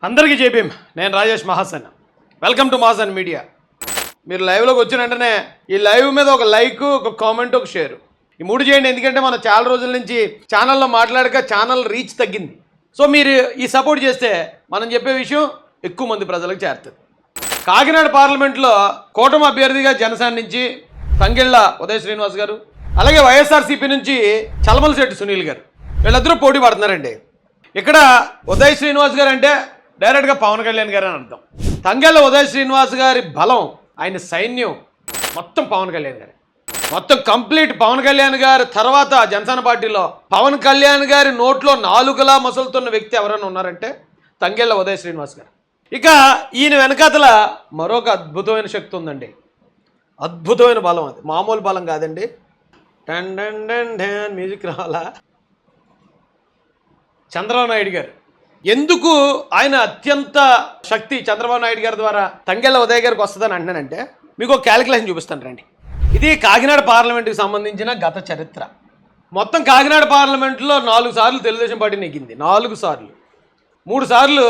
అందరికీ జేబీఎం. నేను Rajesh Mahasen. Welcome to Mahasen media. మీరు లైవ్లోకి వచ్చిన వెంటనే ఈ లైవ్ మీద ఒక లైక్, ఒక కామెంట్, ఒక షేర్, ఈ మూడు చేయండి. ఎందుకంటే మనం చాలా రోజుల నుంచి ఛానల్లో మాట్లాడక ఛానల్ రీచ్ తగ్గింది. సో మీరు ఈ సపోర్ట్ చేస్తే మనం చెప్పే విషయం ఎక్కువ మంది ప్రజలకు చేరుతుంది. కాకినాడ పార్లమెంట్లో కూటమి అభ్యర్థిగా జనసేన నుంచి తంగెళ్ళ ఉదయ్ శ్రీనివాస్ గారు, అలాగే వైఎస్ఆర్సీపీ నుంచి చలమలశెట్టి సునీల్ గారు, వీళ్ళిద్దరూ పోటీ పడుతున్నారండి. ఇక్కడ ఉదయ్ శ్రీనివాస్ గారు అంటే డైరెక్ట్గా పవన్ కళ్యాణ్ గారు అని అర్థం. తంగెళ్ళ ఉదయ్ శ్రీనివాస్ గారి బలం, ఆయన సైన్యం మొత్తం పవన్ కళ్యాణ్ గారు, మొత్తం కంప్లీట్ పవన్ కళ్యాణ్ గారి తర్వాత జనసేన పార్టీలో పవన్ కళ్యాణ్ గారి నోట్లో నాలుగులా మసులుతున్న వ్యక్తి ఎవరైనా ఉన్నారంటే తంగెళ్ళ ఉదయ్ శ్రీనివాస్ గారు. ఇక ఈయన వెనకాతల మరొక అద్భుతమైన శక్తి ఉందండి, అద్భుతమైన బలం. అది మామూలు బలం కాదండి. టన్ టన్ టన్ టన్ మ్యూజిక్ రావాలా? చంద్రబాబు నాయుడు గారు. ఎందుకు ఆయన అత్యంత శక్తి చంద్రబాబు నాయుడు గారి ద్వారా తంగెళ్ళ ఉదయ్ గారికి వస్తుందని అంటున్నానంటే మీకు ఒక క్యాలిక్యులేషన్ చూపిస్తాను రండి. ఇది కాకినాడ పార్లమెంటుకి సంబంధించిన గత చరిత్ర. మొత్తం కాకినాడ పార్లమెంట్లో 4 సార్లు తెలుగుదేశం పార్టీ నెగ్గింది, 4 సార్లు. 3 సార్లు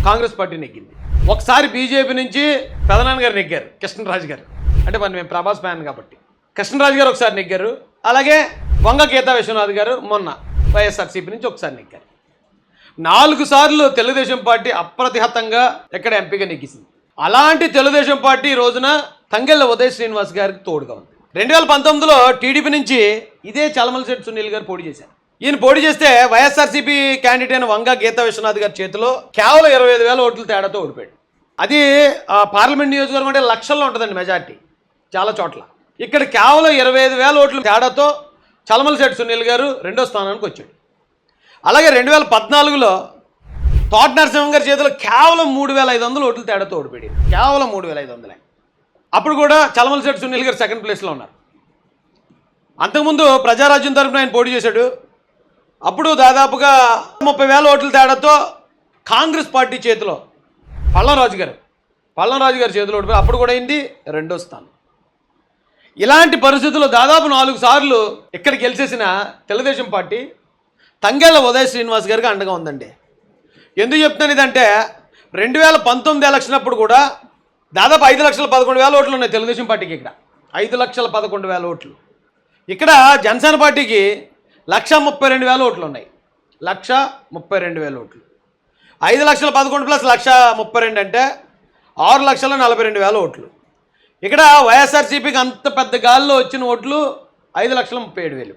కాంగ్రెస్ పార్టీ నెగ్గింది. ఒకసారి బీజేపీ నుంచి పెదనాన్న గారు నెగ్గారు, కృష్ణరాజు గారు. అంటే మరి మేము ప్రభాస్ ఫ్యాన్ కాబట్టి కృష్ణరాజు గారు ఒకసారి నెగ్గారు. అలాగే వంగ గీతా విశ్వనాథ్ గారు మొన్న వైఎస్ఆర్సీపీ నుంచి ఒకసారి నెగ్గారు. 4 సార్లు తెలుగుదేశం పార్టీ అప్రతిహతంగా ఎక్కడ ఎంపీగా నెగ్గింది. అలాంటి తెలుగుదేశం పార్టీ ఈ రోజున తంగెళ్ళ ఉదయ్ శ్రీనివాస్ గారికి తోడుగా ఉంది. 2019లో టీడీపీ నుంచి ఇదే చలమలశెట్టి సునీల్ గారు పోటీ చేశారు. ఈయన పోటీ చేస్తే వైఎస్ఆర్సీపీ క్యాండిడేట్ అయిన వంగ గీతా విశ్వనాథ్ గారి చేతిలో కేవలం 25,000 ఓట్ల తేడాతో ఓడిపోయాడు. అది పార్లమెంట్ నియోజకవర్గం అంటే లక్షల్లో ఉంటుందండి మెజార్టీ చాలా చోట్ల. ఇక్కడ కేవలం 25,000 ఓట్ల తేడాతో చలమలశెట్టి సునీల్ గారు 2వ స్థానానికి వచ్చాడు. అలాగే 2014లో తోట నరసింహం గారి చేతిలో కేవలం 3,500 ఓట్ల తేడాతో ఓడిపోయాడు. కేవలం 3,500. అప్పుడు కూడా చలమలశెట్టి సునీల్ గారు 2nd ప్లేస్లో ఉన్నారు. అంతకుముందు ప్రజారాజ్యం తరఫున ఆయన పోటీ చేశాడు. అప్పుడు దాదాపుగా 30,000 ఓట్ల తేడాతో కాంగ్రెస్ పార్టీ చేతిలో పల్లంరాజు గారి చేతిలో ఓడిపోయి అప్పుడు కూడా అయింది 2వ స్థానం. ఇలాంటి పరిస్థితుల్లో దాదాపు 4 సార్లు ఇక్కడ గెలిచేసిన తెలుగుదేశం పార్టీ తంగెళ్ళ ఉదయ్ శ్రీనివాస్ గారికి అండగా ఉందండి. ఎందుకు చెప్తున్నాను ఇదంటే 2019 ఎలక్షన్ అప్పుడు కూడా దాదాపు 5,11,000 ఓట్లు ఉన్నాయి తెలుగుదేశం పార్టీకి. ఇక్కడ 5,11,000 ఓట్లు. ఇక్కడ జనసేన పార్టీకి 1,32,000 ఓట్లు ఉన్నాయి. 1,32,000 ఓట్లు. 5,11,000 ప్లస్ 1,32,000 అంటే 6,42,000 ఓట్లు. ఇక్కడ వైఎస్ఆర్సీపీకి అంత పెద్ద గాల్లో వచ్చిన ఓట్లు 5,37,000.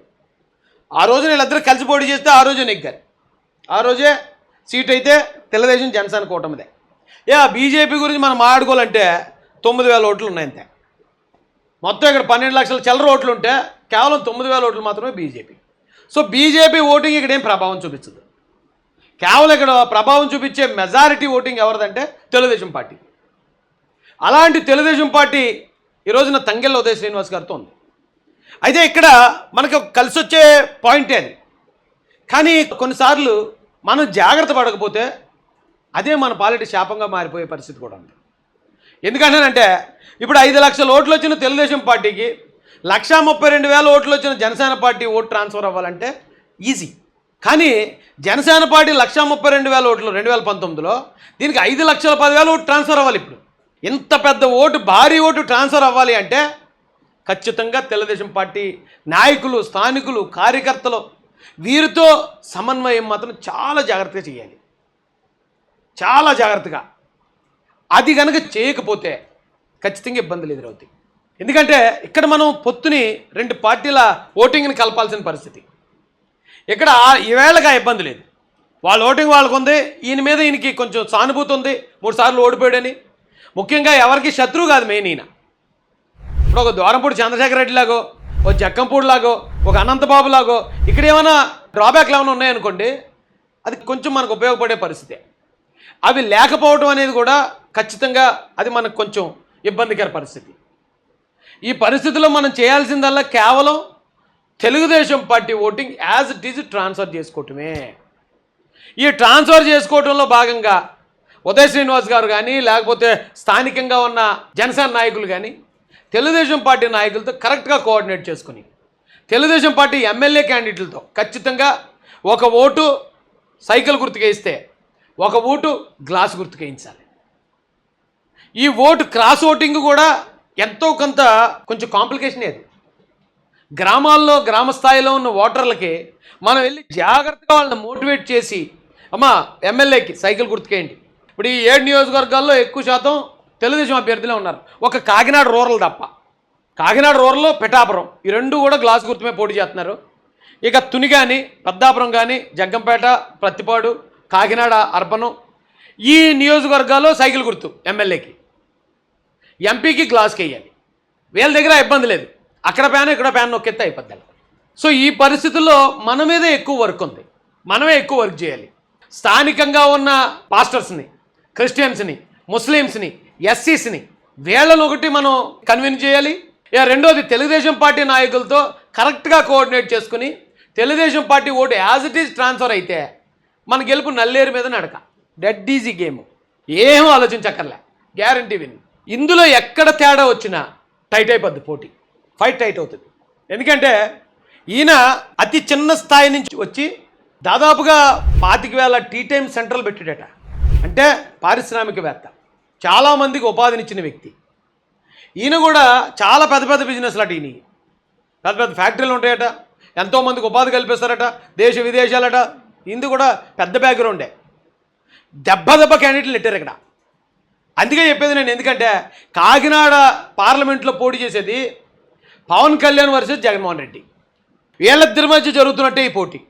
ఆ రోజు వీళ్ళిద్దరూ కలిసి పోటీ చేస్తే ఆ రోజే నెగ్గారు. ఆ రోజే సీట్ అయితే తెలుగుదేశం జనసేన కూటమిదే. బీజేపీ గురించి మనం మాట్లాడుకోవాలంటే 9,000 ఓట్లు ఉన్నాయి అంతే. మొత్తం ఇక్కడ 12 లక్షల చిల్లర ఓట్లు ఉంటే కేవలం 9,000 ఓట్లు మాత్రమే బీజేపీ. సో బీజేపీ ఓటింగ్ ఇక్కడ ఏం ప్రభావం చూపించదు. కేవలం ఇక్కడ ప్రభావం చూపించే మెజారిటీ ఓటింగ్ ఎవరిదంటే తెలుగుదేశం పార్టీ. అలాంటి తెలుగుదేశం పార్టీ ఈ రోజున తంగెళ్ళ ఉదయ్ శ్రీనివాస్ గారితో ఉంది. అయితే ఇక్కడ మనకు కలిసి వచ్చే పాయింటే అది. కానీ కొన్నిసార్లు మనం జాగ్రత్త పడకపోతే అదే మన పాలిటీ శాపంగా మారిపోయే పరిస్థితి కూడా ఉంది. ఎందుకంటేనంటే ఇప్పుడు 5 లక్షల ఓట్లు వచ్చిన తెలుగుదేశం పార్టీకి 1,32,000 ఓట్లు వచ్చిన జనసేన పార్టీ ఓటు ట్రాన్స్ఫర్ అవ్వాలంటే ఈజీ. కానీ జనసేన పార్టీ 1,32,000 ఓట్లు 2019లో, దీనికి 5,10,000 ఓటు ట్రాన్స్ఫర్ అవ్వాలి. ఇప్పుడు ఇంత పెద్ద ఓటు, భారీ ఓటు ట్రాన్స్ఫర్ అవ్వాలి అంటే ఖచ్చితంగా తెలుగుదేశం పార్టీ నాయకులు, స్థానికులు, కార్యకర్తలు వీరితో సమన్వయం మాత్రం చాలా జాగ్రత్తగా చేయాలి, చాలా జాగ్రత్తగా. అది కనుక చేయకపోతే ఖచ్చితంగా ఇబ్బందులు ఎదురవుతాయి. ఎందుకంటే ఇక్కడ మనం పొత్తుని 2 పార్టీల ఓటింగ్ని కలపాల్సిన పరిస్థితి. ఇక్కడ ఈవేళగా ఇబ్బంది లేదు. వాళ్ళ ఓటింగ్ వాళ్ళకు ఉంది, ఈయన మీద ఈయనకి కొంచెం సానుభూతి ఉంది, 3 సార్లు ఓడిపోయాడని. ముఖ్యంగా ఎవరికి శత్రువు కాదు మెయిన్ ఈయన. ఇప్పుడు ఒక ద్వారంపూడి చంద్రశేఖర్ రెడ్డి లాగో, ఒక జక్కంపూడి లాగో, ఒక అనంతబాబు లాగో ఇక్కడ ఏమైనా డ్రాబ్యాక్లు ఏమైనా ఉన్నాయనుకోండి, అది కొంచెం మనకు ఉపయోగపడే పరిస్థితి. అవి లేకపోవడం అనేది కూడా ఖచ్చితంగా అది మనకు కొంచెం ఇబ్బందికర పరిస్థితి. ఈ పరిస్థితిలో మనం చేయాల్సిందల్లా కేవలం Telugu Desam party voting as it is transfer చేసుకోవటమే. ఈ ట్రాన్స్ఫర్ చేసుకోవడంలో భాగంగా ఉదయ్ శ్రీనివాస్ గారు కానీ, లేకపోతే స్థానికంగా ఉన్న జనసేన నాయకులు కానీ తెలుగుదేశం పార్టీ నాయకులతో కరెక్ట్గా కోఆర్డినేట్ చేసుకుని తెలుగుదేశం పార్టీ ఎమ్మెల్యే క్యాండిడేట్లతో ఖచ్చితంగా ఒక ఓటు సైకిల్ గుర్తుగా ఇస్తే ఒక ఓటు గ్లాసు గుర్తుకు వేయించాలి. ఈ ఓటు క్రాస్ ఓటింగ్ కూడా ఎంతో కొంచెం కాంప్లికేషన్ అది. గ్రామాల్లో గ్రామ స్థాయిలో ఉన్న ఓటర్లకి మనం వెళ్ళి జాగ్రత్తగా వాళ్ళని మోటివేట్ చేసి అమ్మా ఎమ్మెల్యేకి సైకిల్ గుర్తుకేయండి. ఇప్పుడు ఈ 7 నియోజకవర్గాల్లో ఎక్కువ శాతం తెలుగుదేశం అభ్యర్థులే ఉన్నారు. ఒక కాకినాడ రూరల్ తప్ప. కాకినాడ రూరల్లో పిఠాపురం ఈ రెండు కూడా గ్లాస్ గుర్తుమే పోటీ చేస్తున్నారు. ఇక తుని కానీ పెద్దాపురం కానీ జగ్గంపేట ప్రత్తిపాడు కాకినాడ అర్బను ఈ నియోజకవర్గాల్లో సైకిల్ గుర్తు ఎమ్మెల్యేకి, ఎంపీకి గ్లాస్కి వేయాలి. వీళ్ళ దగ్గర ఇబ్బంది లేదు, అక్కడ ప్యాన్ ఇక్కడ ప్యాన్ నొక్కెత్తే అయిపోద్ది. సో ఈ పరిస్థితుల్లో మన మీదే ఎక్కువ వర్క్ ఉంది, మనమే ఎక్కువ వర్క్ చేయాలి. స్థానికంగా ఉన్న పాస్టర్స్ని, క్రిస్టియన్స్ని, ముస్లిమ్స్ని, ఎస్సీస్ని వీళ్ళని ఒకటి మనం కన్విన్స్ చేయాలి. ఇక రెండోది తెలుగుదేశం పార్టీ నాయకులతో కరెక్ట్గా కోఆర్డినేట్ చేసుకుని Telugu Desam party vote as it is transfer అయితే మన గెలుపు నల్లేరు మీద నడక. డెడ్ ఈజీ గేమ్, ఏమీ ఆలోచించక్కర్లే, గ్యారంటీ విన్. ఇందులో ఎక్కడ తేడా వచ్చినా టైట్ అయిపోద్ది పోటీ, ఫైట్ టైట్ అవుతుంది. ఎందుకంటే ఈయన అతి చిన్న స్థాయి నుంచి వచ్చి దాదాపుగా 25,000 టీ టైమ్ సెంటర్లు పెట్టాడట. అంటే పారిశ్రామికవేత్త, చాలామందికి ఉపాధినిచ్చిన వ్యక్తి. ఈయన కూడా చాలా పెద్ద పెద్ద బిజినెస్లు అట. ఈయన పెద్ద పెద్ద ఫ్యాక్టరీలు ఉంటాయట, ఎంతోమందికి ఉపాధి కల్పిస్తారట, దేశ విదేశాలట. ఇది కూడా పెద్ద బ్యాక్గ్రౌండే. దెబ్బ క్యాండిడేట్లు నెట్టారు ఇక్కడ. అందుకే చెప్పేది నేను, ఎందుకంటే కాకినాడ పార్లమెంట్లో పోటీ చేసేది పవన్ కళ్యాణ్ వర్సెస్ జగన్మోహన్ రెడ్డి. వీళ్ళిద్దరి మధ్య జరుగుతున్నట్టే ఈ పోటీ.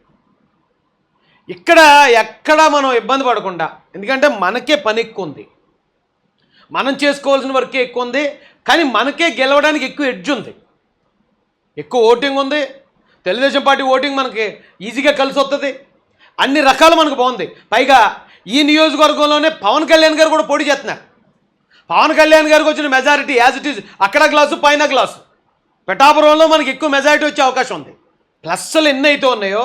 ఇక్కడ ఎక్కడ మనం ఇబ్బంది పడకుండా, ఎందుకంటే మనకే పని ఎక్కువ ఉంది, మనం చేసుకోవాల్సిన వర్కే ఎక్కువ ఉంది, కానీ మనకే గెలవడానికి ఎక్కువ ఎడ్జ్ ఉంది, ఎక్కువ ఓటింగ్ ఉంది. తెలుగుదేశం పార్టీ ఓటింగ్ మనకి ఈజీగా కలిసి వస్తుంది, అన్ని రకాలు మనకు బాగుంది. పైగా ఈ నియోజకవర్గంలోనే పవన్ కళ్యాణ్ గారు కూడా పోటీ చేస్తున్నారు. పవన్ కళ్యాణ్ గారికి వచ్చిన మెజారిటీ యాజ్ ఇట్ ఈజ్ అక్కడ గ్లాసు పైన గ్లాసు. పిఠాపురంలో మనకి ఎక్కువ మెజారిటీ వచ్చే అవకాశం ఉంది. ప్లస్లు ఎన్ని అయితే ఉన్నాయో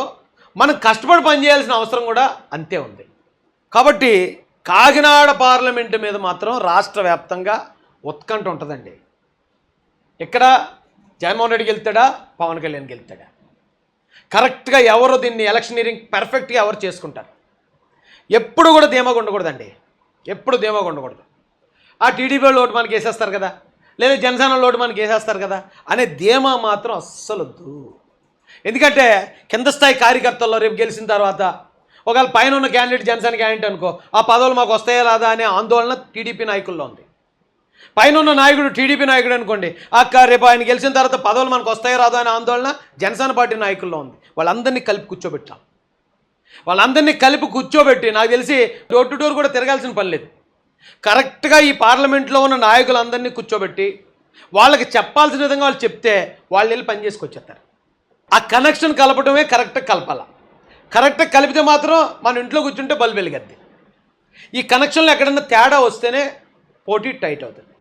మనం కష్టపడి పనిచేయాల్సిన అవసరం కూడా అంతే ఉంది. కాబట్టి కాకినాడ పార్లమెంటు మీద మాత్రం రాష్ట్ర వ్యాప్తంగా ఉత్కంఠ ఉంటుందండి. ఇక్కడ జగన్మోహన్ రెడ్డి గెలుస్తాడా, పవన్ కళ్యాణ్ గెలుస్తాడా, కరెక్ట్గా ఎవరు దీన్ని ఎలక్షనీరింగ్ పర్ఫెక్ట్గా ఎవరు చేసుకుంటారు. ఎప్పుడు కూడా ధీమాగా ఉండకూడదండి, ఎప్పుడు ధీమాగా ఉండకూడదు. ఆ టీడీపీ వాళ్ళు ఓటు మనకి వేసేస్తారు కదా, లేదా జనసేన ఓటు మనకి వేసేస్తారు కదా అనే ధీమా మాత్రం అస్సలు వద్దు. ఎందుకంటే కింద స్థాయి కార్యకర్తల్లో రేపు గెలిచిన తర్వాత ఒకవేళ పైన ఉన్న క్యాండిడేట్ జనసేన క్యాండిడేట్ అనుకో, ఆ పదవులు మాకు వస్తాయా రాదా అనే ఆందోళన టీడీపీ నాయకుల్లో ఉంది. పైన ఉన్న నాయకుడు టీడీపీ నాయకుడు అనుకోండి, రేపు ఆయన గెలిచిన తర్వాత పదవులు మనకు వస్తాయో రాదో అనే ఆందోళన జనసేన పార్టీ నాయకుల్లో ఉంది. వాళ్ళందరినీ కలిపి కూర్చోబెట్టాం. వాళ్ళందరినీ కలిపి కూర్చోబెట్టి నాకు తెలిసి డోర్ టు డోర్ కూడా తిరగాల్సిన పని లేదు. కరెక్ట్గా ఈ పార్లమెంట్లో ఉన్న నాయకులందరినీ కూర్చోబెట్టి వాళ్ళకి చెప్పాల్సిన విధంగా వాళ్ళు చెప్తే వాళ్ళు వెళ్ళి పని చేసుకొచ్చేస్తారు. ఆ కనెక్షన్ కలపడమే కరెక్ట్గా కలపాల. కరెక్ట్గా కలిపితే మాత్రం మన ఇంట్లో కూర్చుంటే బల్బు వెలిగద్ది. ఈ కనెక్షన్లో ఎక్కడన్నా తేడా వస్తేనే పోటీ టైట్ అవుతుంది.